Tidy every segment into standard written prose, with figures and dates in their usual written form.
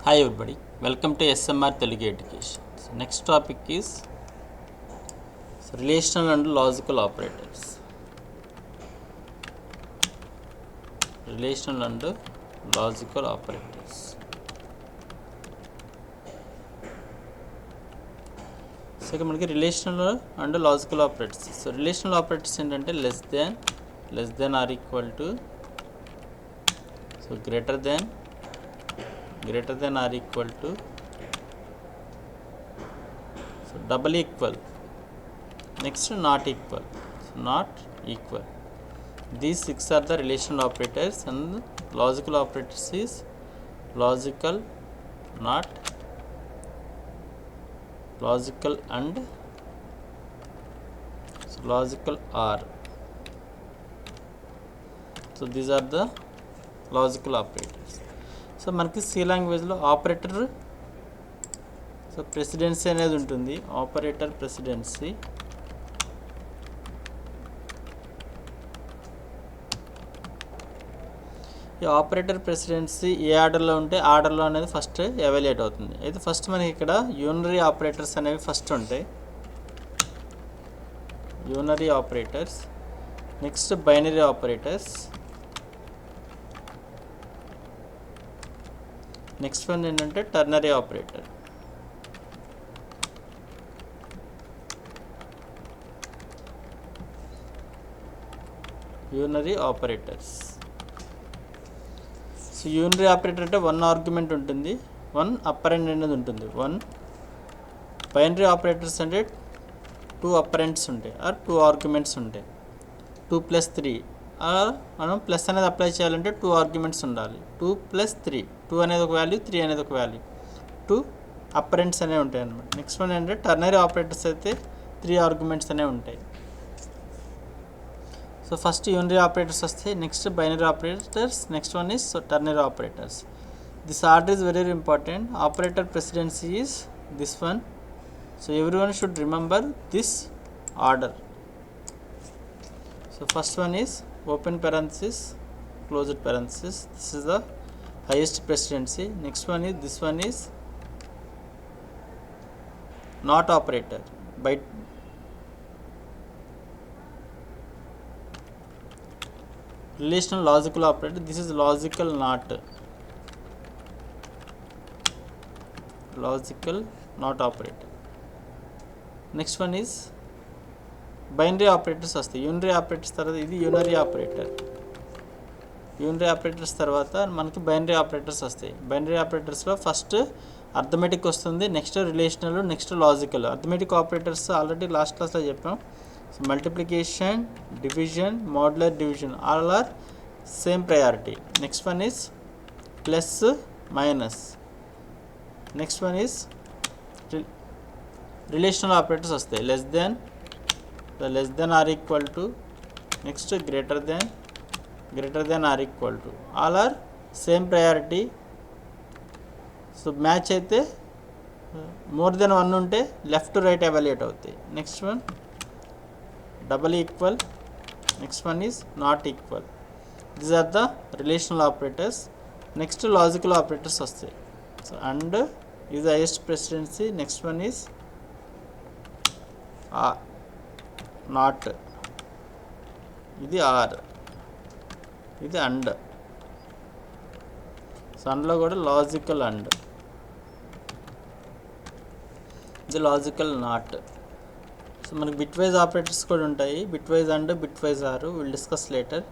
Hi everybody, welcome to SMR Telugu Education. So next topic is relational and logical operators. Relational and logical operators. So ఇక్కడ మనకి relational and logical operators. So relational operators ఏంటంటే less than or equal to, so greater than or equal to, so double equal, next not equal, so not equal. These six are the relational operators, and logical operators is logical, not, logical and, so logical or. So these are the logical operators. So మనకి C లాంగ్వేజ్లో operator, so presidency అనేది ఉంటుంది. Operator presidency, ఈ operator presidency ఏ ఆర్డర్లో ఉంటే ఆర్డర్లో అనేది first evaluate అవుతుంది. అయితే ఫస్ట్ మనకి ఇక్కడ యూనరీ ఆపరేటర్స్ అనేవి ఫస్ట్ ఉంటాయి. Unary operators, next binary operators, next one ఏంటంటే ternary operator. Unary operators. So unary operator అంటే వన్ ఆర్గ్యుమెంట్ ఉంటుంది, వన్ అప్పరెంట్ అనేది ఉంటుంది. బైనరీ ఆపరేటర్స్ అంటే టూ అప్పరెంట్స్ ఉంటాయి ఆర్ టూ ఆర్గ్యుమెంట్స్ ఉంటాయి. 2+3, మనం ప్లస్ అనేది అప్లై చేయాలంటే టూ ఆర్గ్యుమెంట్స్ ఉండాలి. 2+3, 2 అనేది ఒక వాల్యూ, 3 అనేది ఒక వాల్యూ, 2 అపరెంట్స్ అనేవి ఉంటాయి అన్నమాట. నెక్స్ట్ వన్ ఏంటంటే టర్నరీ ఆపరేటర్స్ అయితే 3 ఆర్గ్యుమెంట్స్ అనేవి ఉంటాయి. సో ఫస్ట్ యూనరీ ఆపరేటర్స్ వస్తాయి, next binary operators, next one is ternary operators. This order is very important. Operator precedence is this one. So everyone should remember this order. So first one is open parenthesis, closed parenthesis. This is the highest precedency. Next one is, this one is not operator. By relational logical operator, this is logical not. Logical not operator. Next one is binary operators వస్తాయి. Unary operators తర్వాత ఇది unary operator. Unary operators తర్వాత మనకి binary operators వస్తాయి. బైనరీ ఆపరేటర్స్లో first arithmetic వస్తుంది, next relational, next logical. Arithmetic operators already last క్లాస్లో చెప్పాం. So multiplication, division, modular division all are same priority. Next one is plus, minus. Next one is relational operators వస్తాయి. Less than or equal to, next greater than or equal to, all are same priority. So match అయితే more than one ఉంటే left to right evaluate అవుతాయి. Next one double equal, next one is not equal. These are the relational operators. Next logical operators వస్తాయి. So and is the highest precedence. Next one is not, ఇది or, ఇది and. So అందులో కూడా logical and, ఇది logical not. So మనకి bitwise operators కూడా ఉంటాయి. Bitwise and, bitwise or, will discuss later.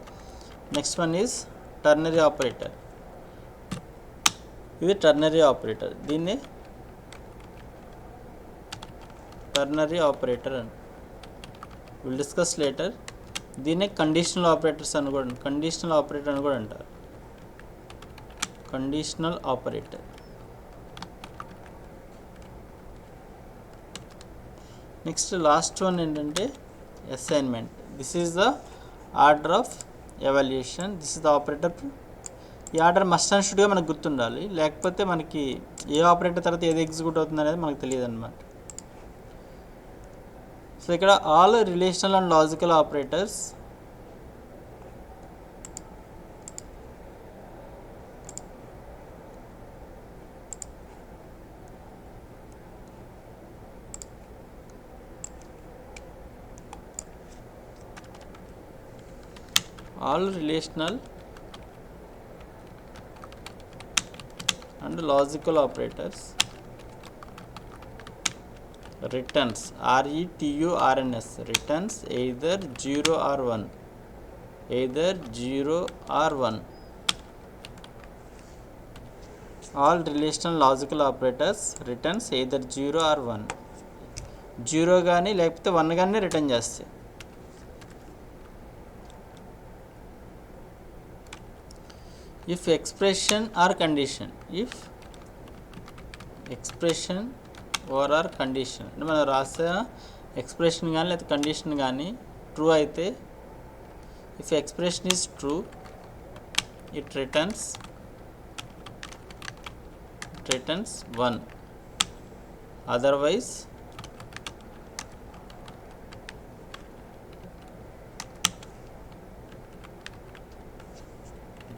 Next one is ternary operator. ఇది ternary operator, దీన్ని టర్నరీ ఆపరేటర్ అని విల్ డిస్కస్ లేటర్. దీన్నే కండిషనల్ ఆపరేటర్స్ అని కూడా, కండిషనల్ ఆపరేటర్ అని కూడా అంటారు. Conditional operator. Next last one ఏంటంటే assignment. This is the order of evaluation. This is the operator. ఈ ఆర్డర్ మస్ట్ అండ్ షుడ్గా మనకు గుర్తుండాలి, లేకపోతే మనకి ఏ ఆపరేటర్ తర్వాత ఏది ఎగ్జిక్యూట్ అవుతుంది అనేది మనకు తెలియదు అనమాట. సో ఇక్కడ all relational and logical operators all relational and logical operators returns returns returns either 0 or 1, either 0 or 1. All relational logical operators returns either 0 or 1. 0 కానీ లేకపోతే 1 కానీ రిటర్న్ చేస్తాయి. If expression or condition, if expression or condition అంటే మనం రాసే expression కానీ లేదా condition కానీ ట్రూ అయితే, if expression is true, it returns 1, otherwise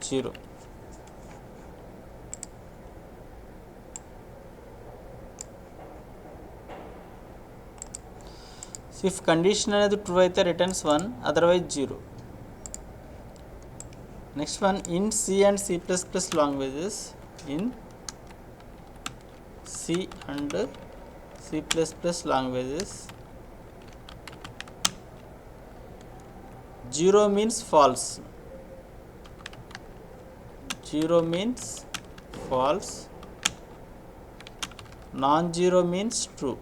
zero. If condition అనేది ట్రూ అయితే returns 1, otherwise 0. Next one, in C and C++ languages, in C and C++ languages, 0 means false. 0 means false. Non-zero means true.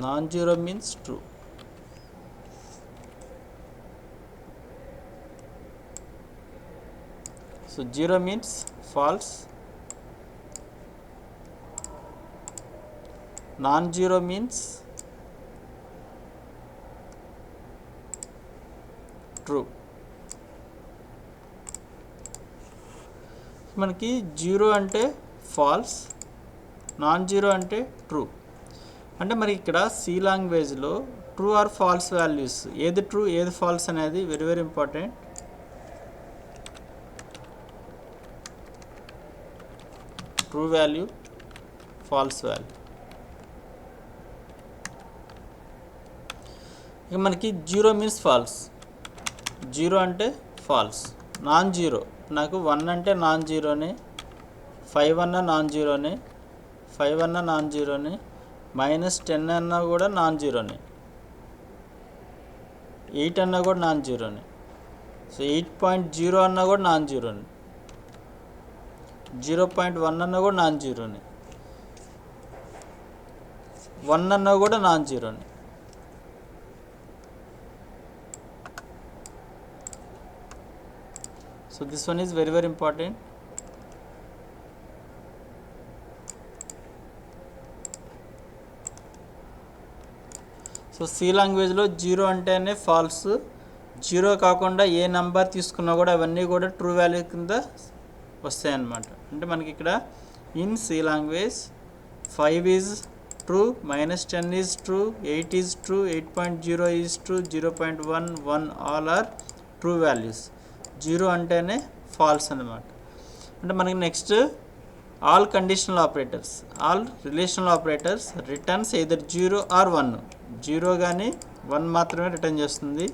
Non-zero means true. So 0 means false. Non-zero means true. మనకి 0 అంటే falls, non-zero అంటే true. అంటే మరి ఇక్కడ C లాంగ్వేజ్లో true or falls values, ఏది true ఏది falls అనేది very very important. True value, falls value. ఇక మనకి 0 మీన్స్ ఫాల్స్, 0 అంటే ఫాల్స్. నాన్-జీరో, నాకు 1 అంటే నాన్-జీరోనే, 5 అన్నా నాన్-జీరోనే, 5 అన్నా నాన్-జీరోనే, -10 అన్నా కూడా నాన్-జీరోనే, 8 అన్నా కూడా నాన్-జీరోనే. సో 8.0 అన్నా కూడా నాన్-జీరోనే, 0.1 అన్నా కూడా నాన్-జీరోనే, 1 అన్నా కూడా నాన్-జీరోనే. So this one is very very important. So C లాంగ్వేజ్లో 0 అంటేనే ఫాల్స్, 0 కాకుండా ఏ నెంబర్ తీసుకున్నా కూడా అవన్నీ కూడా ట్రూ వాల్యూ కింద వస్తాయి అన్నమాట. అంటే మనకి ఇక్కడ in C language 5 is true, -10 is true, 8 is true, 8.0 is true, 0.1, 1 all are true values. 0 అంటేనే ఫాల్స్ అన్నమాట. అంటే మనకి next all conditional operators, all relational operators returns either 0 or 1. 0 కానీ 1 మాత్రమే రిటర్న్ చేస్తుంది.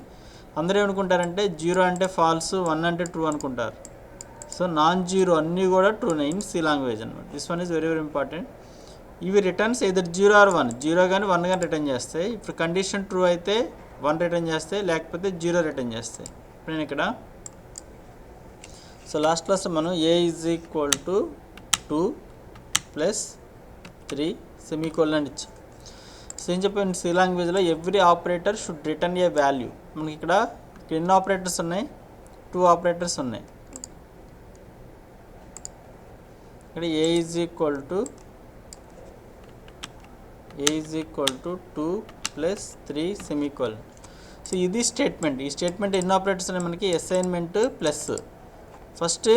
అందరూ ఏమనుకుంటారంటే 0 అంటే ఫాల్స్, 1 అంటే ట్రూ అనుకుంటారు. సో నాన్-జీరో అన్నీ కూడా ట్రూనే ఇన్ సి లాంగ్వేజ్ అనమాట. This one is very very important. ఇవి రిటర్న్స్ ఎయిదర్ 0 ఆర్ 1, 0 కానీ 1 కానీ రిటర్న్ చేస్తాయి. ఇప్పుడు కండిషన్ ట్రూ అయితే 1 రిటర్న్ చేస్తాయి, లేకపోతే 0 రిటర్న్ చేస్తాయి. ఇప్పుడు నేను ఇక్కడ సో లాస్ట్ క్లాస్లో మనం a is equal to 2 + 3 semicolon ఇచ్చాం. సో ఏం చెప్పాను, సి లాంగ్వేజ్లో every operator should return a value. మనకి ఇక్కడ ఎన్ని ఆపరేటర్స్ ఉన్నాయి, 2 ఆపరేటర్స్ ఉన్నాయి. ఇక్కడ a is equal to 2 + 3 semicolon. So ఇది స్టేట్మెంట్. ఈ స్టేట్మెంట్ ఎన్ని ఆపరేటర్స్ ఉన్నాయి మనకి, అసైన్మెంట్ ప్లస్. ఫస్ట్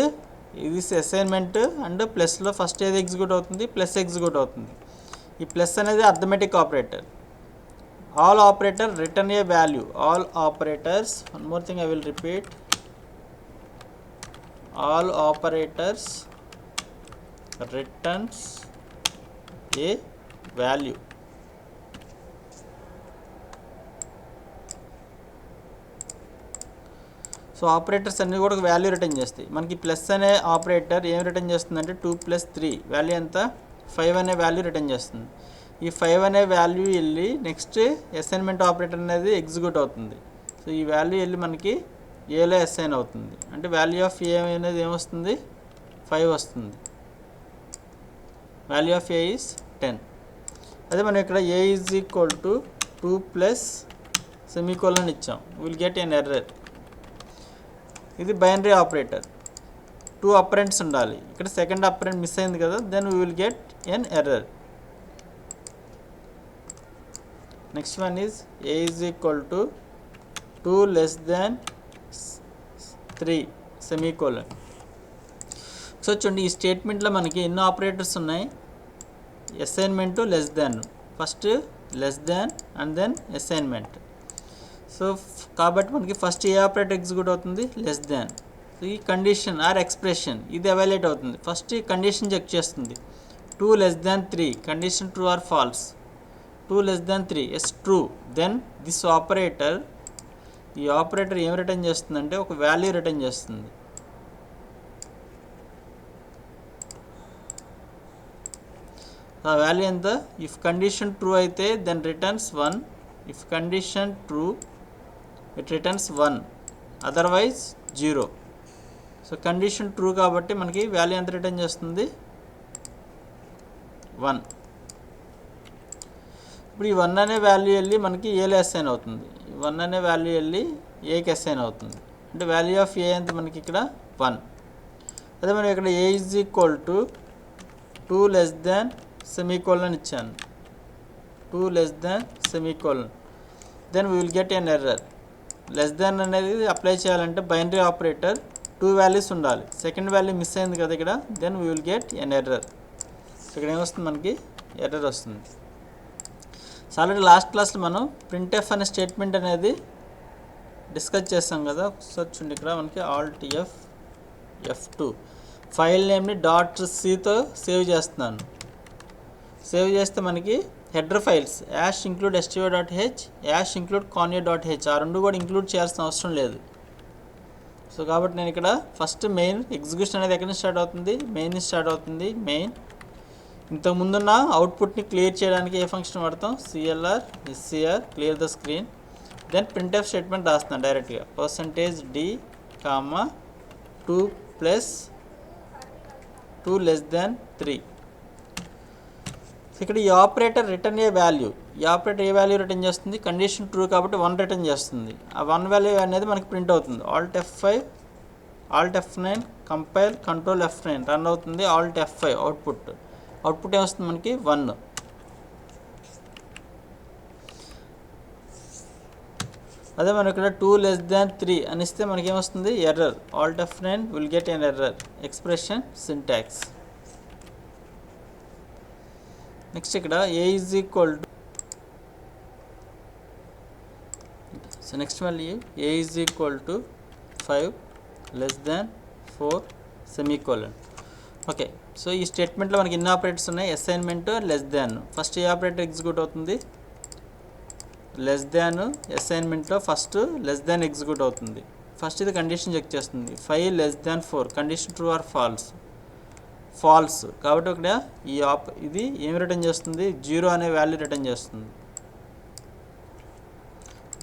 ఇది అసైన్మెంట్ అండ్ ప్లస్లో ఫస్ట్ ఏది ఎగ్జిక్యూట్ అవుతుంది, ప్లస్ ఎగ్జిక్యూట్ అవుతుంది. ఈ ప్లస్ అనేది arithmetic operator. All operator return a value. All operators, one more thing I will repeat, all operators returns a value. So operators అన్నీ కూడా value return చేస్తాయి. మనకి ప్లస్ అనే ఆపరేటర్ ఏం రిటర్న్ చేస్తుందంటే 2 + 3 వాల్యూ ఎంత 5 అనే వాల్యూ రిటర్న్ చేస్తుంది. ఈ 5 అనే వాల్యూ వెళ్ళి నెక్స్ట్ అసైన్మెంట్ ఆపరేటర్ అనేది ఎగ్జిక్యూట్ అవుతుంది. సో ఈ వాల్యూ వెళ్ళి మనకి ఏలో అసైన్ అవుతుంది. అంటే వాల్యూ ఆఫ్ ఏ అనేది ఏమొస్తుంది 5 వస్తుంది. Value of A is 10. అదే మనం ఇక్కడ a is equal to 2 plus semicolon ఇచ్చాం. Will get an error. ఇది బైనరీ ఆపరేటర్. 2 ఆపరెంట్స్ ఉండాలి. ఇక్కడ సెకండ్ ఆపరెంట్ మిస్ అయింది కదా, then we will get an error. Next one is a is equal to 2 less than 3 semicolon. So చూడండి ఈ స్టేట్మెంట్లో మనకి ఎన్ని ఆపరేటర్స్ ఉన్నాయి. Assignment less than, first less than and then assignment. So కాబట్టి మనకి ఫస్ట్ ఏ ఆపరేటర్ ఎగ్జిక్యూట్ అవుతుంది లెస్ దాన్. సో ఈ కండిషన్ ఆర్ ఎక్స్ప్రెషన్ ఇది ఎవాల్యుయేట్ అవుతుంది. ఫస్ట్ ఈ కండిషన్ చెక్ చేస్తుంది. 2 less than 3 condition true or false. 2 less than 3 yes true. Then this operator ఈ ఆపరేటర్ ఏం రిటర్న్ చేస్తుందంటే ఒక వాల్యూ రిటర్న్ చేస్తుంది. ఆ వాల్యూ ఎంత ఇఫ్ కండిషన్ ట్రూ అయితే then returns 1. If condition true it returns 1, otherwise 0. So condition true కాబట్టి మనకి వాల్యూ ఎంత రిటర్న్ చేస్తుంది 1. ఇప్పుడు ఈ 1 అనే వాల్యూ వెళ్ళి మనకి ఏలో అసైన్ అవుతుంది. 1 అనే వాల్యూ వెళ్ళి ఏకి అసైన్ అవుతుంది. అంటే వాల్యూ ఆఫ్ ఏ ఎంత మనకి ఇక్కడ 1. అదే మనం ఇక్కడ a is equal to 2 less than semicolon ఇచ్చాను. 2 less than semicolon, then we will get an error. Less than అనేది అప్లై చేయాలంటే బైనరీ ఆపరేటర్ 2 వాల్యూస్ ఉండాలి. సెకండ్ వాల్యూ మిస్ అయింది కదా ఇక్కడ, then we will get an error. ఇక్కడ ఏమొస్తుంది మనకి ఎర్రర్ వస్తుంది. సో ఆల్రెడీ లాస్ట్ క్లాస్లో మనం ప్రింట్ఎఫ్ అనే స్టేట్మెంట్ అనేది డిస్కస్ చేస్తాం కదా. సో చూడండి ఇక్కడ మనకి ఆల్ట్ F2 ఫైల్ నేమ్ని .cతో సేవ్ చేస్తున్నాను. సేవ్ చేస్తే మనకి header files ash include stio.h, ash include conio.h ఆ రెండు కూడా ఇంక్లూడ్ చేయాల్సిన అవసరం లేదు. సో కాబట్టి నేను ఇక్కడ ఫస్ట్ మెయిన్ ఎగ్జిక్యూషన్ అనేది ఎక్కడి నుంచి స్టార్ట్ అవుతుంది, మెయిన్ నుంచి స్టార్ట్ అవుతుంది. మెయిన్ ఇంతకుముందున్న అవుట్పుట్ని క్లియర్ చేయడానికి ఏ ఫంక్షన్ వాడతాం, clr scr clear the screen. Then printf statement రాస్తున్నాను డైరెక్ట్గా %d, 2 ప్లస్ 2 లెస్ దాన్ 3. ఇక్కడ ఈ ఆపరేటర్ రిటర్న్ ఏ వాల్యూ. ఈ ఆపరేటర్ ఏ వాల్యూ రిటర్న్ చేస్తుంది, కండిషన్ ట్రూ కాబట్టి 1 రిటర్న్ చేస్తుంది. ఆ 1 వాల్యూ అనేది మనకి ప్రింట్ అవుతుంది. Alt F5 Alt F9 compile control F9 run అవుతుంది. ఆల్ట్ F5 అవుట్పుట్ ఏమొస్తుంది మనకి 1. అదే మనం ఇక్కడ 2 లెస్ దాన్ 3 అని ఇస్తే మనకి ఏమొస్తుంది error. Alt F9 will get an error. Expression syntax. Next ఇక్కడ a is equal to, so next మళ్ళీ a is equal to 5 less than 4 semicolon. Okay, so ఈ స్టేట్మెంట్లో మనకి ఎన్ని ఆపరేటర్స్ ఉన్నాయి, అసైన్మెంట్ లెస్ దాన్. ఫస్ట్ ఏ ఆపరేటర్ ఎగ్జిక్యూట్ అవుతుంది less than. అసైన్మెంట్లో ఫస్ట్ లెస్ దాన్ ఎగ్జిక్యూట్ అవుతుంది. ఫస్ట్ ఇది కండిషన్ చెక్ చేస్తుంది. 5 less than 4 condition true or false కాబట్టి ఇక్కడ ఇది ఏమి రిటర్న్ చేస్తుంది, 0 అనే వాల్యూ రిటర్న్ చేస్తుంది.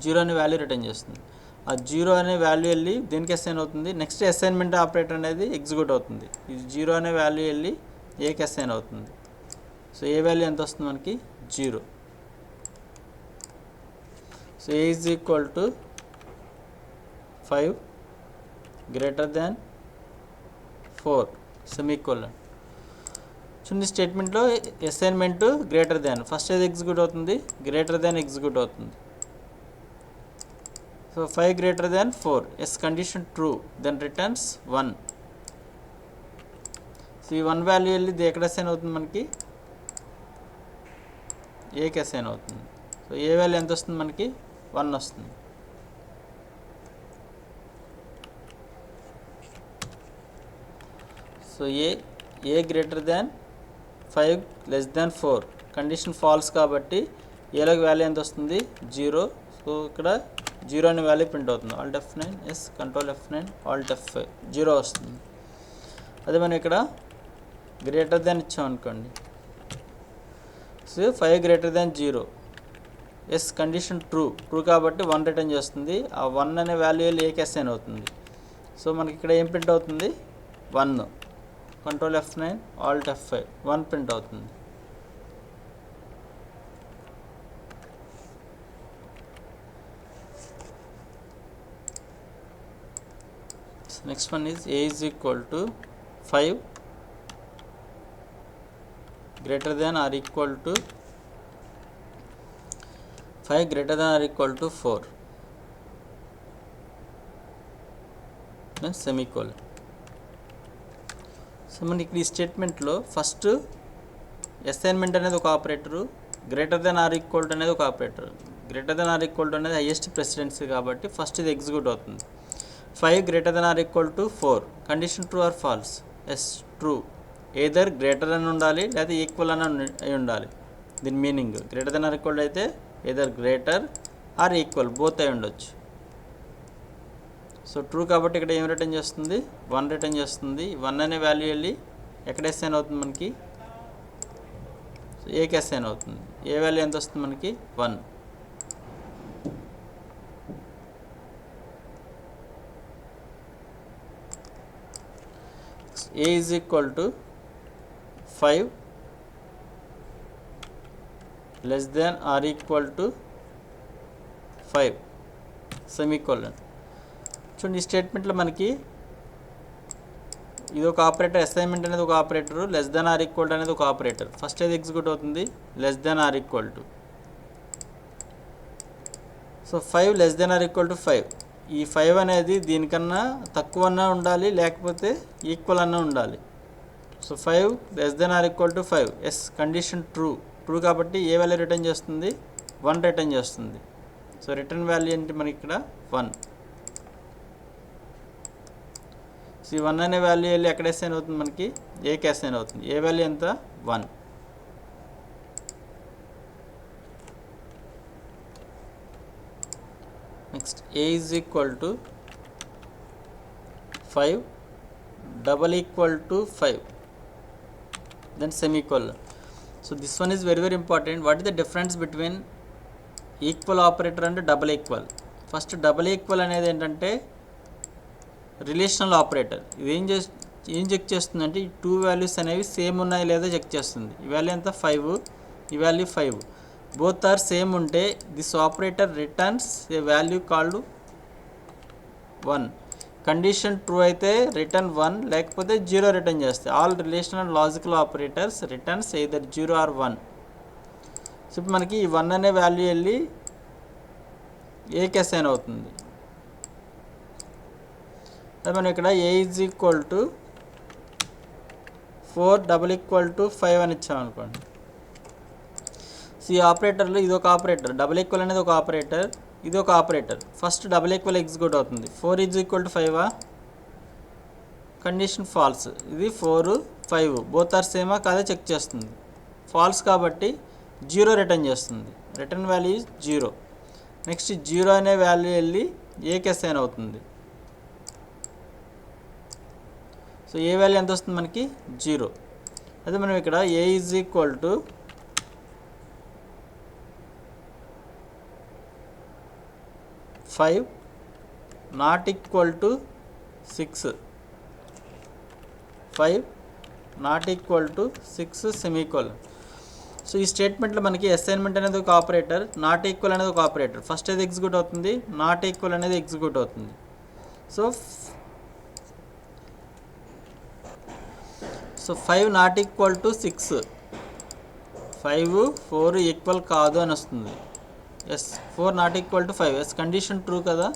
0 అనే వాల్యూ రిటర్న్ చేస్తుంది. ఆ 0 అనే వాల్యూ వెళ్ళి దేనికి అసైన్ అవుతుంది, నెక్స్ట్ అసైన్మెంట్ ఆపరేటర్ అనేది ఎగ్జిక్యూట్ అవుతుంది. ఇది 0 అనే వాల్యూ వెళ్ళి ఏకి అసైన్ అవుతుంది. సో ఏ వాల్యూ ఎంత వస్తుంది మనకి 0. So A is equal to 5 greater than 4 semicolon. చూడండి స్టేట్మెంట్లో అసైన్మెంట్ గ్రేటర్ దాన్, ఫస్ట్ ఏది ఎగ్జిక్యూట్ అవుతుంది గ్రేటర్ దాన్ ఎగ్జిక్యూట్ అవుతుంది. So 5 greater than 4 yes condition true then returns 1. So ఈ 1 వాల్యూ వెళ్ళి ఇది ఎక్కడ అసైన్ అవుతుంది మనకి ఏకి అసైన్ అవుతుంది. సో ఏ వాల్యూ ఎంత వస్తుంది మనకి 1 వస్తుంది. So a greater than 5 less than 4 condition false కాబట్టి ఏలోకి వాల్యూ ఎంత వస్తుంది 0. సో ఇక్కడ జీరో అనే వాల్యూ ప్రింట్ అవుతుంది. Alt F9, yes control F9, alt F5, zero వస్తుంది. అదే మనం ఇక్కడ గ్రేటర్ దాన్ ఇచ్చామనుకోండి, so 5 greater than 0, yes condition true కాబట్టి 1 రిటర్న్ చేస్తుంది. ఆ 1 అనే వాల్యూ వెళ్ళి ఏకి అసైన్ అవుతుంది. సో మనకి ఇక్కడ ఏం ప్రింట్ అవుతుంది, 1, control F9, alt F5, 1 print అవుతుంది. Next one is a is equal to 5 greater than or equal to 5 greater than or equal to 4, then semicolon. So మనకి ఈ స్టేట్మెంట్లో ఫస్ట్ అసైన్మెంట్ అనేది ఒక operator, greater than or equal to అనేది ఒక operator. Greater than or equal to అనేది highest precedence కాబట్టి first ఇది ఎగ్జిక్యూట్ అవుతుంది. 5 greater than or equal to 4, condition true or false, yes true. Either greater అని ఉండాలి లేదా ఈక్వల్ అని అయి ఉండాలి. దీని meaning greater than or equal అయితే either greater or equal both అయి ఉండొచ్చు. సో ట్రూ కాబట్టి ఇక్కడ ఏం రిటర్న్ చేస్తుంది, 1 రిటర్న్ చేస్తుంది. 1 అనే వాల్యూ వెళ్ళి ఎక్కడ అసైన్ అవుతుంది మనకి, సో ఏకి అసైన్ అవుతుంది. ఏ వాల్యూ ఎంత వస్తుంది మనకి, 1. a is equal to 5 less than or equal to 5, semicolon. చూడండి ఈ స్టేట్మెంట్లో మనకి ఇది ఒక ఆపరేటర్, అసైన్మెంట్ అనేది ఒక operator, less than or equal to అనేది ఒక ఆపరేటర్. ఫస్ట్ ఏది ఎగ్జిక్యూట్ అవుతుంది, less than or equal to. So 5 less than or equal to 5. ఈ 5 అనేది దీనికన్నా తక్కువ అన్నా ఉండాలి లేకపోతే ఈక్వల్ అన్నా ఉండాలి. So 5 less than or equal to 5, yes condition true కాబట్టి ఏ వాల్యూ రిటర్న్ చేస్తుంది, 1 రిటర్న్ చేస్తుంది. సో రిటర్న్ వాల్యూ ఏంటి మనకి ఇక్కడ 1. సో ఈ 1 అనే వాల్యూ వెళ్ళి ఎక్కడ అసైన్ అవుతుంది మనకి, ఏకి అసైన్ అవుతుంది. ఏ వాల్యూ ఎంత, 1. Next a is equal to 5 double equal to 5, then semicolon. So this one is very important. What is the difference between equal operator and double equal? First double equal అనేది ఏంటంటే relational operator. ఇది ఏం check చేస్తుందంటే ఈ 2 values అనేవి same ఉన్నాయి లేదా check చేస్తుంది. ఈ వాల్యూ ఎంత, 5, ఈ వాల్యూ 5, బోత్ ఆర్ సేమ్ ఉంటే this operator returns a value called 1. Condition true అయితే రిటర్న్ 1 లేకపోతే 0 రిటర్న్ చేస్తాయి. All relational logical operators returns either 0 or 1. So ఇప్పుడు మనకి ఈ 1 అనే వాల్యూ వెళ్ళి ఏకి అసైన్ అవుతుంది. అదే మనం ఇక్కడ a is equal to 4 double equal to 5 అని ఇచ్చామనుకోండి. సో ఈ ఆపరేటర్లో ఇది ఒక ఆపరేటర్, డబుల్ ఈక్వల్ అనేది ఒక ఆపరేటర్, ఇది ఒక operator. First double equal execute అవుతుంది. 4 is equal to 5, condition false. ఇది 4, 5 బోత్ ఆర్ సేమా కాదా చెక్ చేస్తుంది. ఫాల్స్ కాబట్టి 0 రిటర్న్ చేస్తుంది. Return value 0. నెక్స్ట్ 0 అనే వాల్యూ వెళ్ళి ఏకి అసైన్ అవుతుంది. సో ఏ వాల్యూ ఎంత వస్తుంది మనకి, 0. అదే మనం ఇక్కడ a is equal to 5 not equal to 6, 5 not equal to 6 semicolon. So ఈ స్టేట్మెంట్లో మనకి అసైన్మెంట్ అనేది ఒక ఆపరేటర్, నాట్ ఈక్వల్ అనేది ఒక ఆపరేటర్. ఫస్ట్ ఏది ఎగ్జిక్యూట్ అవుతుంది, నాట్ ఈక్వల్ అనేది ఎగ్జిక్యూట్ అవుతుంది. So 5 not equal to 6, 5 4 equal కాదు అని వస్తుంది. Yes 4 not equal to 5, yes condition true కదా.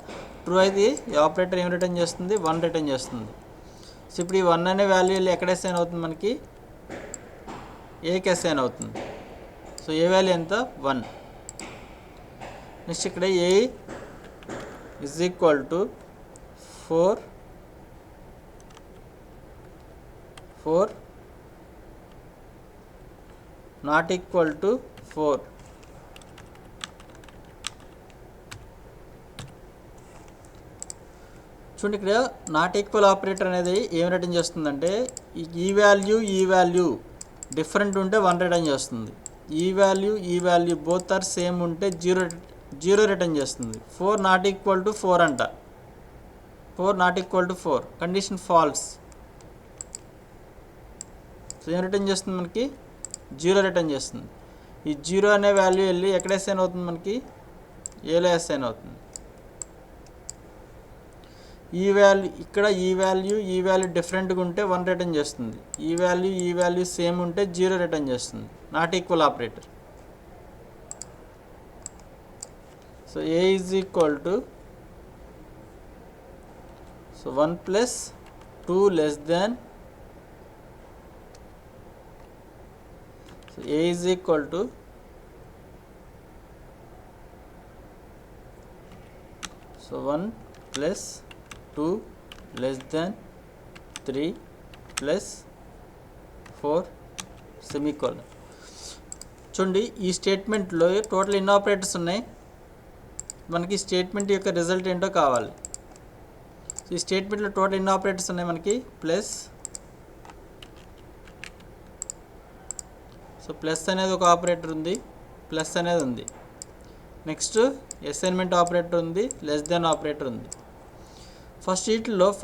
ట్రూ అయితే ఈ ఆపరేటర్ ఏం రిటర్న్ చేస్తుంది, 1 రిటర్న్ చేస్తుంది. సో ఇప్పుడు ఈ 1 అనే వాల్యూ ఎక్కడ అసైన్ అవుతుంది మనకి, ఏకి అసైన్ అవుతుంది. సో ఏ వాల్యూ ఎంత, 1. నెక్స్ట్ ఇక్కడ a is equal to 4 not equal to 4, చూడండి ఇక్కడ నాట్ ఈక్వల్ ఆపరేటర్ అనేది ఏం రిటర్న్ చేస్తుందంటే ఈ వాల్యూ డిఫరెంట్ ఉంటే 1 రిటర్న్ చేస్తుంది. ఈ వాల్యూ బోత్ ఆర్ సేమ్ ఉంటే 0 రిటర్న్ చేస్తుంది. 4 నాట్ ఈక్వల్ టు 4 అంట. 4 not equal to 4 condition falls. So ఏం రిటర్న్ చేస్తుంది మనకి 0 రిటర్న్ చేస్తుంది. ఈ 0 అనే వాల్యూ వెళ్ళి ఎక్కడ అసైన్ అవుతుంది మనకి ఏలో అసైన్ అవుతుంది. ఈ వాల్యూ డిఫరెంట్గా ఉంటే 1 రిటర్న్ చేస్తుంది. ఈ వాల్యూ సేమ్ ఉంటే 0 రిటర్న్ చేస్తుంది. Not equal operator. So A is equal to 1 plus 2 less than A is equal to so 1 plus 2 less than 3 plus 4 semicolon. చూడండి ఈ స్టేట్మెంట్లో టోటల్ ఎన్ని ఆపరేటర్స్ ఉన్నాయి, మనకి స్టేట్మెంట్ యొక్క రిజల్ట్ ఏంటో కావాలి. ఈ స్టేట్మెంట్లో టోటల్ ఎన్ని ఆపరేటర్స్ ఉన్నాయి మనకి ప్లస్. సో ప్లస్ అనేది ఒక ఆపరేటర్ ఉంది, ప్లస్ అనేది ఉంది. నెక్స్ట్ అసైన్మెంట్ ఆపరేటర్ ఉంది, లెస్ దెన్ ఆపరేటర్ ఉంది.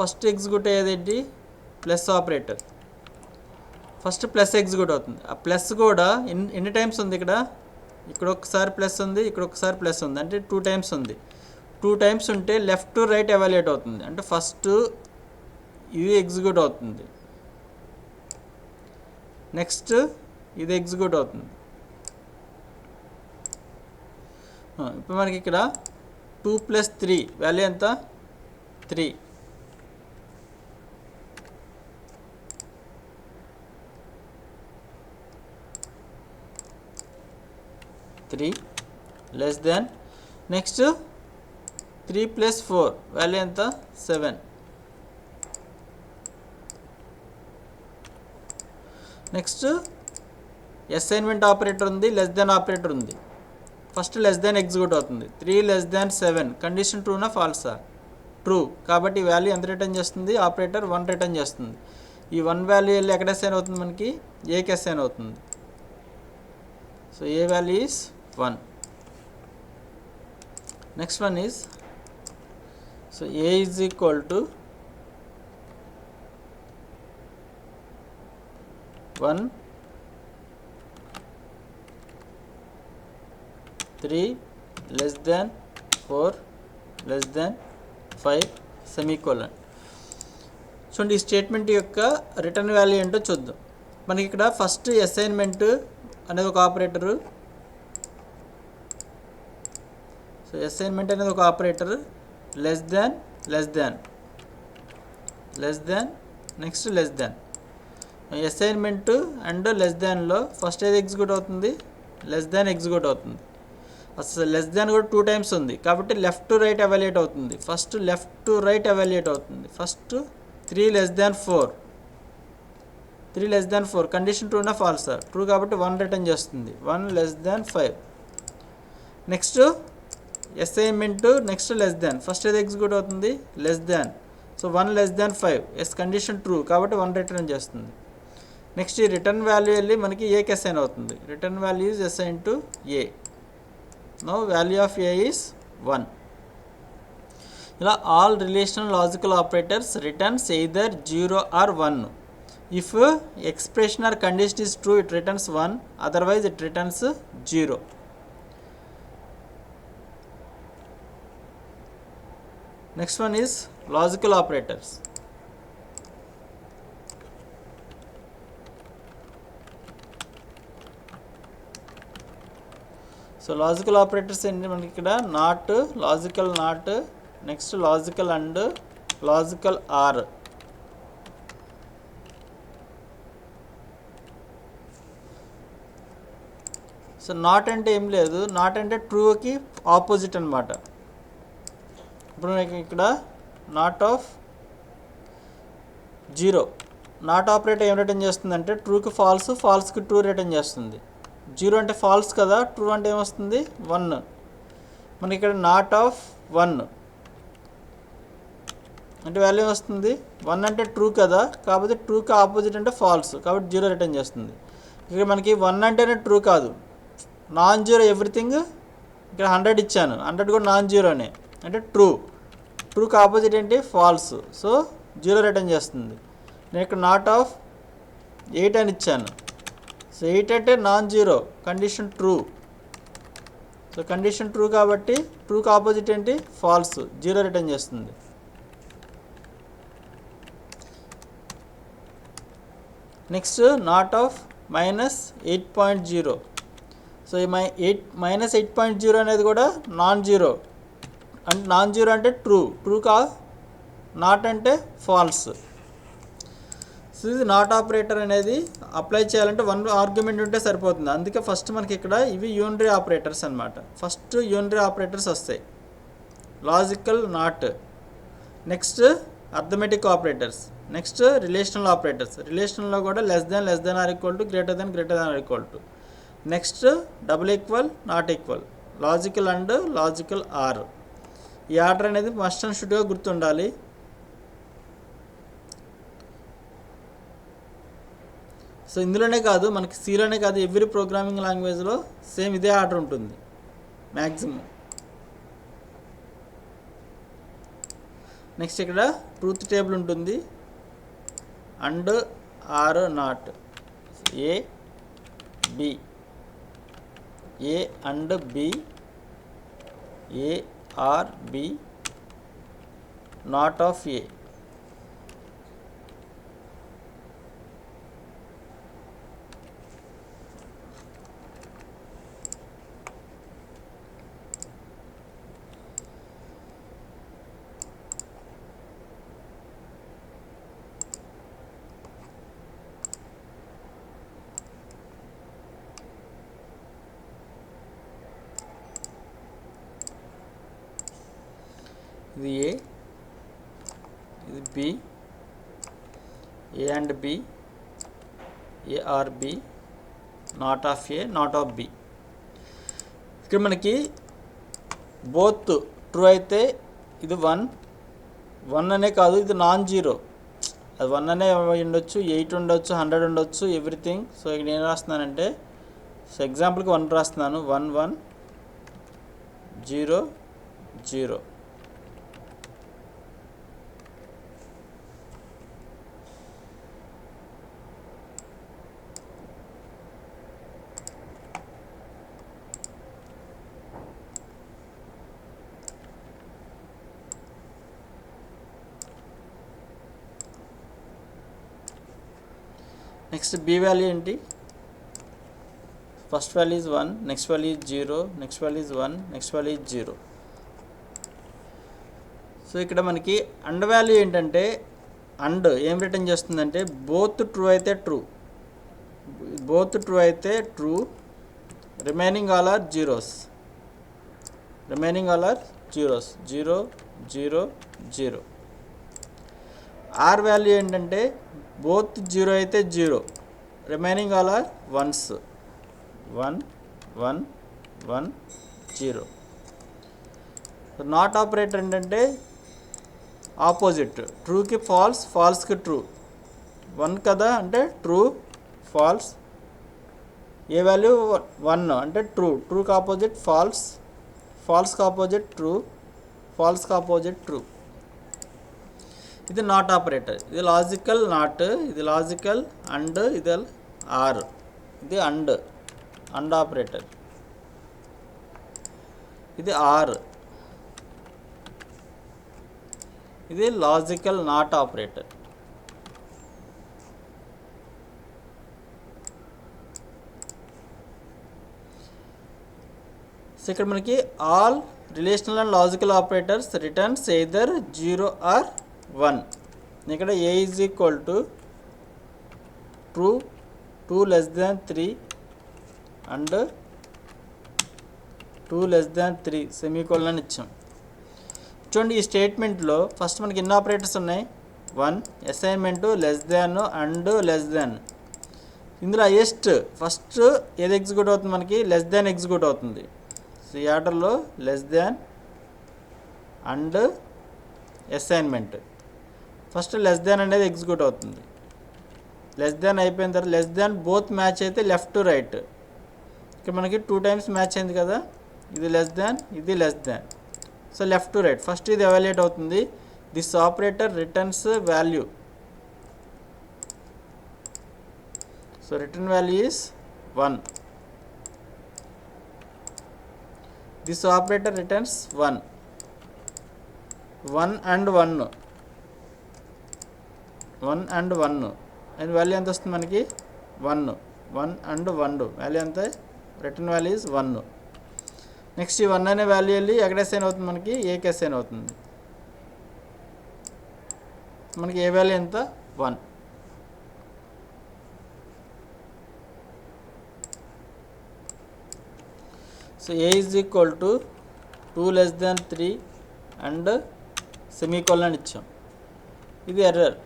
ఫస్ట్ ఎగ్జిక్యూట్ అయ్యేది plus operator. First plus execute అవుతుంది. ఆ ప్లస్ కూడా ఎన్ని టైమ్స్ ఉంది ఇక్కడ ఒకసారి ప్లస్ ఉంది, ఇక్కడ ఒకసారి ప్లస్ ఉంది, అంటే 2 టైమ్స్ ఉంది. 2 టైమ్స్ ఉంటే లెఫ్ట్ టు రైట్ ఎవాల్యుయేట్ అవుతుంది. అంటే ఫస్ట్ ఇది ఎగ్జిక్యూట్ అవుతుంది, నెక్స్ట్ ఇది ఎగ్జిక్యూట్ అవుతుంది. ఇప్పుడు మనకి ఇక్కడ 2 ప్లస్ 3 వాల్యూ ఎంత 3. 3 less than next 3 plus 4 value ఎంత 7. నెక్స్ట్ అసైన్మెంట్ ఆపరేటర్ ఉంది, లెస్ దెన్ ఆపరేటర్ ఉంది. ఫస్ట్ లెస్ దెన్ ఎగ్జిక్యూట్ అవుతుంది. 3 లెస్ దాన్ 7 కండిషన్ ట్రూనా ఫాల్సా ట్రూ. కాబట్టి వాల్యూ ఎంత రిటర్న్ చేస్తుంది ఆపరేటర్ 1 రిటర్న్ చేస్తుంది. ఈ 1 వాల్యూ వెళ్ళి ఎక్కడ అసైన్ అవుతుంది మనకి ఏకి అసైన్ అవుతుంది. So A value is 1. Next one is so A is equal to 1 3 less than 4 less than 5 semicolon. చూడండి ఈ స్టేట్మెంట్ యొక్క రిటర్న్ వాల్యూ ఏంటో చూద్దాం. మనకి ఇక్కడ ఫస్ట్ అసైన్మెంట్ అనేది ఒక ఆపరేటరు. సో అసైన్మెంట్ అనేది ఒక operator. Less than next less than. Assignment and less దాన్లో ఫస్ట్ ఏది ఎగ్జిక్యూట్ అవుతుంది లెస్ దాన్ ఎగ్జిక్యూట్ అవుతుంది. అసలు లెస్ దాన్ కూడా 2 టైమ్స్ ఉంది కాబట్టి లెఫ్ట్ టు రైట్ ఎవాల్యుయేట్ అవుతుంది. First left to right evaluate అవుతుంది. ఫస్ట్ 3 లెస్ దాన్ 4 కండిషన్ ట్రూనా ఫాల్సా ట్రూ కాబట్టి 1 రిటర్న్ చేస్తుంది. 1 less than 5. Next assignment next less than first ఏది ఎగ్జిక్యూట్ అవుతుంది less than. So 1 less than 5 yes condition true కాబట్టి 1 return చేస్తుంది. నెక్స్ట్ ఈ రిటర్న్ వాల్యూ వెళ్ళి మనకి ఏకి అసైన్ అవుతుంది. Return value is assign to A. Now value of A is 1. ఇలా all relational logical operators returns either 0 or 1. If expression or condition is true, it returns 1. Otherwise, it returns 0. Next one is logical operators. So logical operators ఏంటి మనకి ఇక్కడ not, logical not, next logical and logical are. So not అంటే ఏం లేదు, not అంటే ట్రూకి opposite అనమాట. ఇప్పుడు మనకి ఇక్కడ నాట్ ఆఫ్ 0 నాట్ ఆపరేటర్ ఏం రిటర్న్ చేస్తుందంటే ట్రూకి ఫాల్స్, ఫాల్స్కి ట్రూ రిటర్న్ చేస్తుంది. 0 అంటే ఫాల్స్ కదా, ట్రూ అంటే ఏమొస్తుంది 1. మనకి ఇక్కడ నాట్ ఆఫ్ 1 అంటే వాల్యూ వస్తుంది 1 అంటే ట్రూ కదా, కాకపోతే ట్రూకి ఆపోజిట్ అంటే ఫాల్స్, కాబట్టి 0 రిటర్న్ చేస్తుంది. ఇక్కడ మనకి 1 అంటేనే ట్రూ కాదు, నాన్ జీరో ఎవ్రీథింగ్. ఇక్కడ 100 ఇచ్చాను, 100 కూడా నాన్ జీరోనే అంటే ట్రూకి ఆపోజిట్ ఏంటి ఫాల్స్, సో 0 రిటర్న్ చేస్తుంది. నేను ఇక్కడ నాట్ ఆఫ్ 8 అని ఇచ్చాను, సో 8 అంటే non zero, condition true. So condition true కాబట్టి ట్రూకి ఆపోజిట్ ఏంటి ఫాల్స్, 0 రిటర్న్ చేస్తుంది. Next not of -8.0. సో ఈ -8.0 అనేది కూడా నాన్ జీరో, అంటే నాన్ జీరో అంటే ట్రూ కా, నాట్ అంటే ఫాల్స్. సో ఇది నాట్ ఆపరేటర్ అనేది అప్లై చేయాలంటే 1 ఆర్గ్యుమెంట్ ఉంటే సరిపోతుంది. అందుకే ఫస్ట్ మనకి ఇక్కడ ఇవి యూనరీ ఆపరేటర్స్ అనమాట. ఫస్ట్ యూనరీ ఆపరేటర్స్ వస్తాయి, logical not, next arithmetic operators, next relational operators. రిలేషనల్లో కూడా less than or equal to, greater than or equal to, next double equal, not equal, logical and logical or. ఈ order అనేది must and షుడ్గా గుర్తుండాలి. So ఇందులోనే కాదు, మనకి సిలోనే కాదు, ఎవ్రీ ప్రోగ్రామింగ్ లాంగ్వేజ్లో సేమ్ ఇదే ఆర్డర్ ఉంటుంది మ్యాక్సిమం. నెక్స్ట్ ఇక్కడ ట్రూత్ టేబుల్ ఉంటుంది, and or not, A B, a and b, a or b, not of a. ఇది ఏ, ఇది b, a and b, a or b, not of a, not of b. ఇక్కడ మనకి both true అయితే ఇది 1 అనే కాదు, ఇది నాన్ జీరో, అది 1 అనే ఉండొచ్చు, 8 ఉండొచ్చు, 100 ఉండొచ్చు, ఎవ్రీథింగ్. సో ఇక్కడ నేను రాస్తున్నానంటే, సో ఎగ్జాంపుల్కి 1 రాస్తున్నాను, 1 1 0 0. నెక్స్ట్ బి వాల్యూ ఏంటి, first value is 1, next value is 0, next value is 1, next value is 0. So ఇక్కడ మనకి అండ్ వాల్యూ ఏంటంటే, అండ్ ఏం రిటర్న్ చేస్తుందంటే బోత్ ట్రూ అయితే true, remaining all are zeros, 0 0 0. Or value ఏంటంటే బోత్ 0 అయితే 0, remaining all are ones, 1 1 1 0. Not operator ఏంటంటే opposite, ట్రూకి ఫాల్స్, ఫాల్స్కి ట్రూ. 1 కదా అంటే ట్రూ, ఫాల్స్. ఏ వాల్యూ 1 అంటే ట్రూకి ఆపోజిట్ ఫాల్స్, ఫాల్స్కి ఆపోజిట్ ట్రూ, ఫాల్స్కి ఆపోజిట్ ట్రూ. ఇది నాట్ ఆపరేటర్. ఇది లాజికల్ నాట్, ఇది లాజికల్ అండ్, ఇది ఆర్, ఇది అండ్ ఆపరేటర్. ఇది ఆర్, ఇది లాజికల్ నాట్ ఆపరేటర్. సో ఇక్కడ మనకి all relational and logical operators returns either 0 or 1. ఇక్కడ a is equal to true, 2 less than 3 and 2 less than 3 semicolon అని ఇచ్చాం. చూడండి ఈ స్టేట్మెంట్లో ఫస్ట్ మనకి ఎన్ని ఆపరేటర్స్ ఉన్నాయి, 1, assignment, less than and less than. ఇందులో హైయెస్ట్ ఫస్ట్ ఏది ఎగ్జిక్యూట్ అవుతుంది, మనకి లెస్ దాన్ ఎగ్జిక్యూట్ అవుతుంది. సో ఈ ఆర్డర్లో less than and assignment. First less than అనేది ఎగ్జిక్యూట్ అవుతుంది. లెస్ దాన్ అయిపోయిన తర్వాత లెస్ దాన్ బోత్ మ్యాచ్ అయితే లెఫ్ట్ టు రైట్. ఇక్కడ మనకి 2 times మ్యాచ్ అయింది కదా, ఇది లెస్ దాన్, ఇది less than. So left to right first ఇది ఎవాల్యుయేట్ అవుతుంది. This operator returns value. So return value is 1. This operator returns 1 and 1 and value ఎంత వస్తుంది మనకి 1 and 1 వాల్యూ ఎంత, రిటర్న్ వాల్యూ ఈజ్ 1. నెక్స్ట్ ఈ 1 అనే వాల్యూ వెళ్ళి ఎక్కడ అసైన్ అవుతుంది, మనకి ఏకి అసైన్ అవుతుంది. మనకి ఏ వాల్యూ ఎంత 1. So A is equal to 2 less than 3 and semicolon ఇచ్చాం. ఇది ఎర్రర్.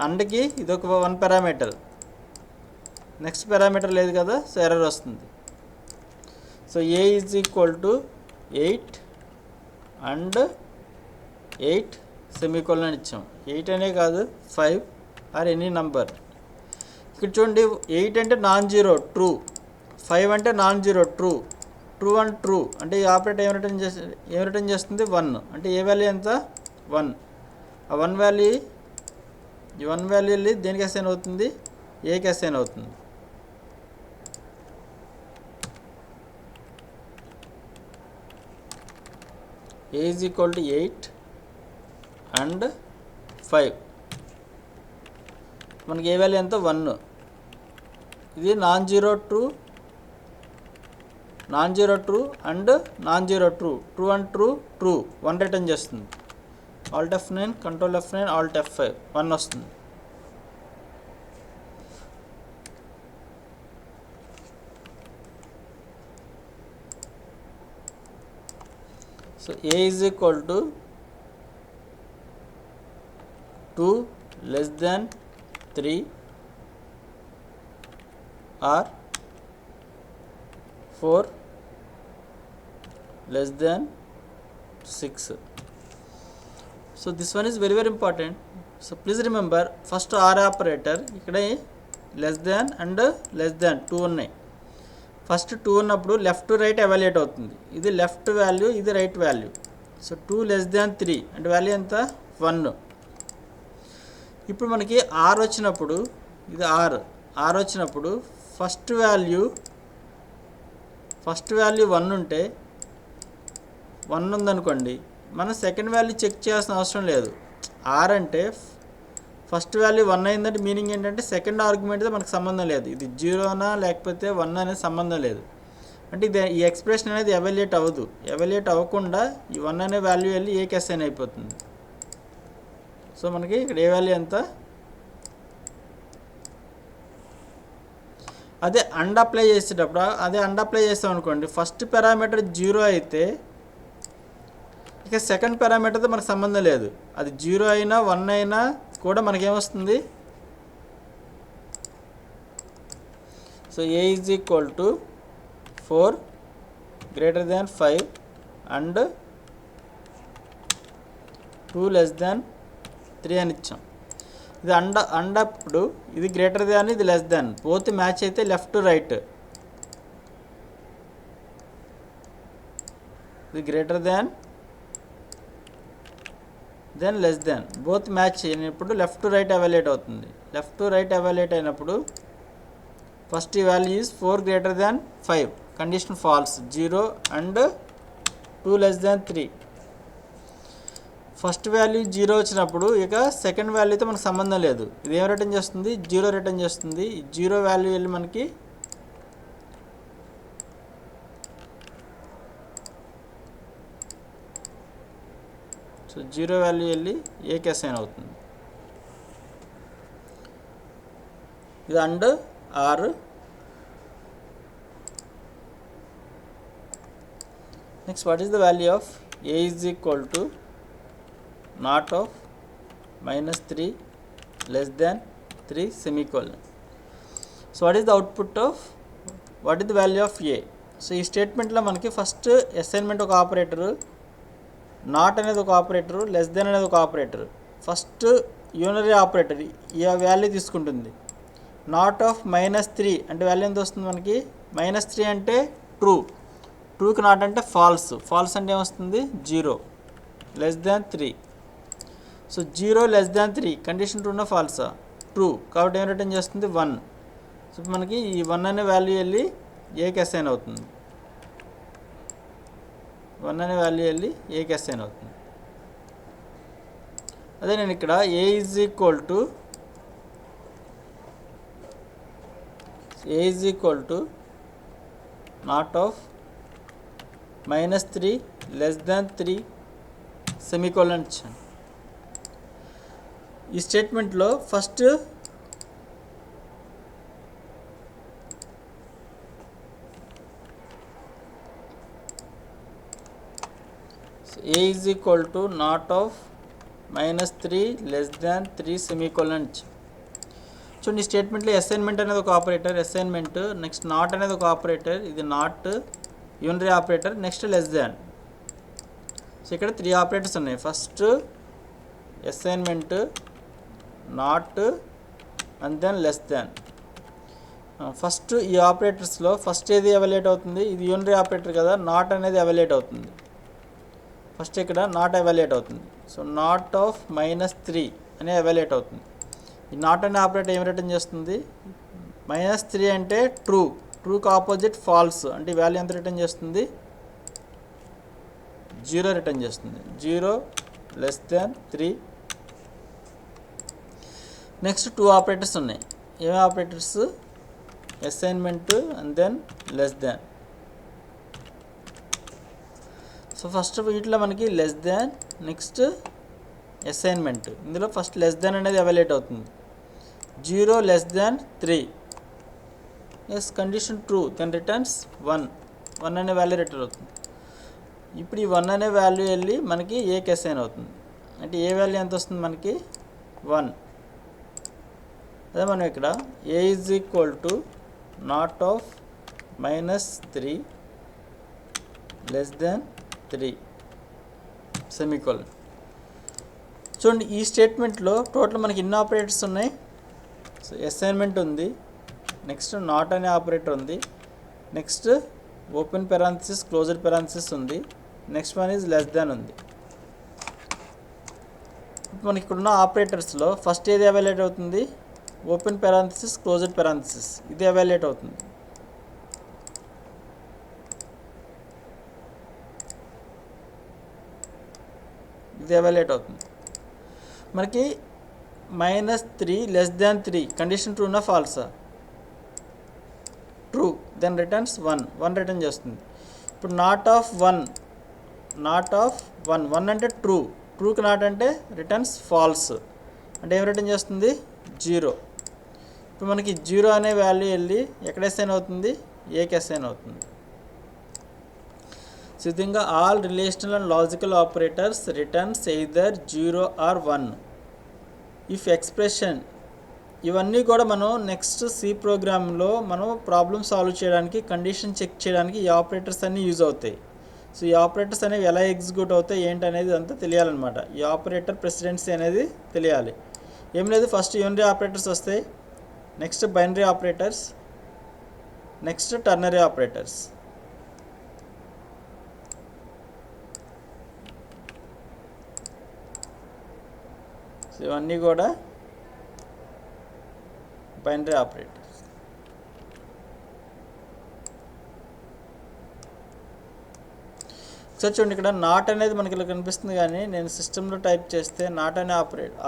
అండ్కి ఇది ఒక 1 పారామీటర్, నెక్స్ట్ పారామీటర్ లేదు కదా, సో ఎర్రర్ వస్తుంది. So A is equal to 8 and 8 semicolon ఇచ్చాం. 8 అనే కాదు 5 ఆర్ ఎనీ నంబర్. ఇక్కడ చూడండి 8 అంటే నాన్ జీరో ట్రూ, 5 అంటే non zero true, true and true అంటే ఈ ఆపరేటర్ ఏం రిటర్న్ చేస్తుంది 1. అంటే ఏ వాల్యూ ఎంత 1. ఆ 1 వాల్యూ ఈ 1 వాల్యూ వెళ్ళి దేనికి అసైన్ అవుతుంది, ఏకి అసైన్ అవుతుంది. ఏ ఈజ్ ఈక్వల్ టు 8 అండ్ 5. మనకి ఏ వాల్యూ ఎంత 1. ఇది non zero true and non zero true, true and true 1 return చేస్తుంది. Alt F9, Control F9, Alt F5 1 వస్తుంది. So A is equal to 2 less than 3 or 4 less than 6. So this one is very important. So please remember first R operator ikkada less than and less than 2 unnai. First 2 ఉన్నప్పుడు left to right evaluate అవుతుంది. ఇది left value, ఇది right value. So 2 less than 3 అంటే value ఎంత 1. ఇప్పుడు మనకి R వచ్చినప్పుడు ఇది R వచ్చినప్పుడు ఫస్ట్ వాల్యూ 1 ఉంటే 1 ఉందనుకోండి, మనం సెకండ్ వాల్యూ చెక్ చేయాల్సిన అవసరం లేదు. ఆర్ అంటే ఫస్ట్ వాల్యూ 1 అయిందంటే మీనింగ్ ఏంటంటే సెకండ్ ఆర్గ్యుమెంట్తో మనకు సంబంధం లేదు. ఇది 0నా లేకపోతే 1 అనేది సంబంధం లేదు. అంటే ఇది ఈ ఎక్స్ప్రెషన్ అనేది ఎవాల్యుయేట్ అవ్వదు. ఎవాల్యుయేట్ అవ్వకుండా ఈ 1 అనే వాల్యూ వెళ్ళి ఏకి అసైన్ అయిపోతుంది. సో మనకి ఇక్కడ ఏ వాల్యూ ఎంత, అదే అండ్ అప్లై చేసేటప్పుడు చేస్తాం అనుకోండి, ఫస్ట్ పారామీటర్ 0 అయితే ఇక సెకండ్ పారామీటర్తో మనకు సంబంధం లేదు. అది 0 అయినా 1 అయినా కూడా మనకేమొస్తుంది, so A is equal to 4 greater than 5 and 2 less than 3 అని ఇచ్చాం. ఇది అండప్పుడు ఇది గ్రేటర్ దాన్, ఇది లెస్ దాన్, బోత్ మ్యాచ్ అయితే లెఫ్ట్ టు రైట్. ఇది గ్రేటర్ దాన్ దెన్ లెస్ దాన్, బోత్ మ్యాచ్ అయినప్పుడు లెఫ్ట్ టు రైట్ ఎవాల్యుయేట్ అవుతుంది. లెఫ్ట్ టు రైట్ ఎవాల్యుయేట్ అయినప్పుడు ఫస్ట్ ఈ value is 4 greater than 5, condition false, 0 and 2 less than 3. First value 0 వచ్చినప్పుడు ఇక second వాల్యూతో మనకు సంబంధం లేదు. ఇది ఏం రిటర్న్ చేస్తుంది, 0 రిటర్న్ చేస్తుంది. 0 వాల్యూ వెళ్ళి మనకి సో 0 వాల్యూ వెళ్ళి ఏకి అసైన్ అవుతుంది. ఇది and or. Next what is the value of A is equal to not of -3 less than 3 semicolon. So what is the output of, what is the value of a? So ఈ స్టేట్మెంట్లో మనకి first assignment ఒక operator, not అనేది ఒక operator, less than అనేది ఒక operator. First unary operator ఈ value తీసుకుంటుంది. నాట్ ఆఫ్ -3 అంటే వాల్యూ ఎంత వస్తుంది మనకి? -3 అంటే ట్రూ, ట్రూకి నాట్ అంటే ఫాల్స్, ఫాల్స్ అంటే ఏమొస్తుంది? 0. Less than 3. So 0 less than 3 condition ట్రూనా ఫాల్సా? ట్రూ, కాబట్టి ఏం రిటర్న్ చేస్తుంది? 1. సో మనకి ఈ 1 అనే వాల్యూ వెళ్ళి ఏకి అసైన్ అవుతుంది. 1 అనే వాల్యూ వెళ్ళి ఏకి అసైన్ అవుతుంది. అదే నేను ఇక్కడ a is equal to not of -3 less than 3 semicolon ఇచ్చాను. ఈ స్టేట్మెంట్లో first a is equal to not of -3 less than 3 semicolon ఇచ్చాను. చూడండి, ఈ స్టేట్మెంట్లో అసైన్మెంట్ అనేది ఒక ఆపరేటర్, అసైన్మెంట్. నెక్స్ట్ నాట్ అనేది ఒక ఆపరేటర్, ఇది not unary operator. Next less than. So ఇక్కడ 3 ఆపరేటర్స్ ఉన్నాయి. First assignment, not and then less than. First ఈ ఆపరేటర్స్లో ఫస్ట్ ఏది ఎవాల్యుయేట్ అవుతుంది? ఇది యూనరీ ఆపరేటర్ కదా, నాట్ అనేది ఎవాల్యుయేట్ అవుతుంది. ఫస్ట్ ఇక్కడ నాట్ ఎవాల్యుయేట్ అవుతుంది. సో నాట్ ఆఫ్ -3 అనే ఎవాల్యుయేట్ అవుతుంది. ఈ నాట్ అనే ఆపరేటర్ ఏం రిటర్న్ చేస్తుంది? -3 అంటే ట్రూ, ట్రూకి ఆపోజిట్ ఫాల్స్, అంటే ఈ వాల్యూ ఎంత రిటర్న్ చేస్తుంది? 0 రిటర్న్ చేస్తుంది. 0 లెస్ దాన్ 3. నెక్స్ట్ 2 ఆపరేటర్స్ ఉన్నాయి. ఏమి operators? Assignment and then less than. So first వీటిలో మనకి లెస్ దాన్, నెక్స్ట్ అసైన్మెంట్. ఇందులో ఫస్ట్ లెస్ దాన్ అనేది ఎవాల్యుయేట్ అవుతుంది. 0 less than 3. Yes, condition true, then returns 1. 1 అనే వాల్యూ రిటర్న్ అవుతుంది. ఇప్పుడు ఈ 1 అనే వాల్యూ వెళ్ళి మనకి ఏకి అసైన్ అవుతుంది. అంటే ఏ వాల్యూ ఎంత వస్తుంది మనకి? 1. అదే మనం ఇక్కడ a is equal to not of -3 less than 3 semicolon. చూడండి, ఈ స్టేట్మెంట్లో టోటల్ మనకి ఇన్ని ఆపరేటర్స్ ఉన్నాయి. సో అసైన్మెంట్ ఉంది, నెక్స్ట్ నాట్ అనే ఆపరేటర్ ఉంది, next open parenthesis closed parenthesis ఉంది, next one is less than ఉంది. మనకి ఇక్కడ ఉన్న ఆపరేటర్స్లో ఫస్ట్ ఏది ఎవాల్యుయేట్ అవుతుంది? ఓపెన్ పెరాంథసిస్ క్లోజ్డ్ పెరాంథసిస్, ఇది ఎవాల్యుయేట్ అవుతుంది. ఇది ఎవాల్యుయేట్ అవుతుంది. మనకి -3 లెస్ దాన్ 3 కండిషన్ ట్రూనా ఫాల్సా? True, then returns 1. 1 రిటర్న్ చేస్తుంది. ఇప్పుడు నాట్ ఆఫ్ 1 1 అంటే ట్రూ, ట్రూకి నాట్ అంటే రిటర్న్స్ ఫాల్స్, అంటే ఏం రిటర్న్ చేస్తుంది? 0. ఇప్పుడు మనకి 0 అనే వాల్యూ వెళ్ళి ఎక్కడ అసైన్ అవుతుంది? ఏకి అసైన్ అవుతుంది. సో ఈ విధంగా all relational and logical operators returns either 0 or 1. If expression, ఇవన్నీ కూడా మనం నెక్స్ట్ సి ప్రోగ్రాంలో మనం ప్రాబ్లమ్ సాల్వ్ చేయడానికి, కండిషన్ చెక్ చేయడానికి ఈ ఆపరేటర్స్ అన్నీ యూజ్ అవుతాయి. సో ఈ ఆపరేటర్స్ అనేవి ఎలా ఎగ్జిక్యూట్ అవుతాయి ఏంటి అనేది అంతా తెలియాలన్నమాట. ఈ ఆపరేటర్ ప్రెసిడెన్సీ అనేది తెలియాలి. ఏం లేదు, ఫస్ట్ యూనరీ ఆపరేటర్స్ వస్తాయి, next binary operators, next ternary operators. So ఇవన్నీ కూడా బైనరీ ఆపరేటర్స్. ఒకసారి చూడండి, ఇక్కడ నాట్ అనేది మనకి ఇలా కనిపిస్తుంది, కానీ నేను సిస్టంలో టైప్ చేస్తే నాట్ అనే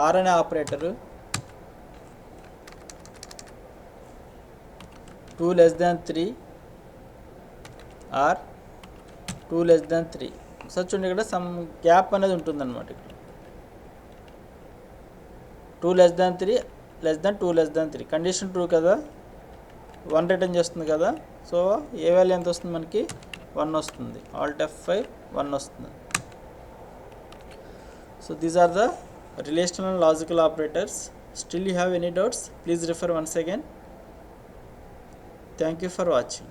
ఆర్ అనే operator 2 less than 3 or 2 less than 3. ఒకసారి చూడండి, ఇక్కడ సమ్ గ్యాప్ అనేది ఉంటుందన్నమాట. ఇక్కడ 2 less than 3 లెస్ దాన్ 2 less than 3 కండిషన్ ట్రూ కదా, 1 రిటర్న్ చేస్తుంది కదా. సో ఏ వాల్యూ ఎంత వస్తుంది మనకి? 1 వస్తుంది. ఆల్ట్ F5 1 వస్తుంది. So these are the relational and logical operators. Still you have any doubts? Please refer once again. Thank you for watching.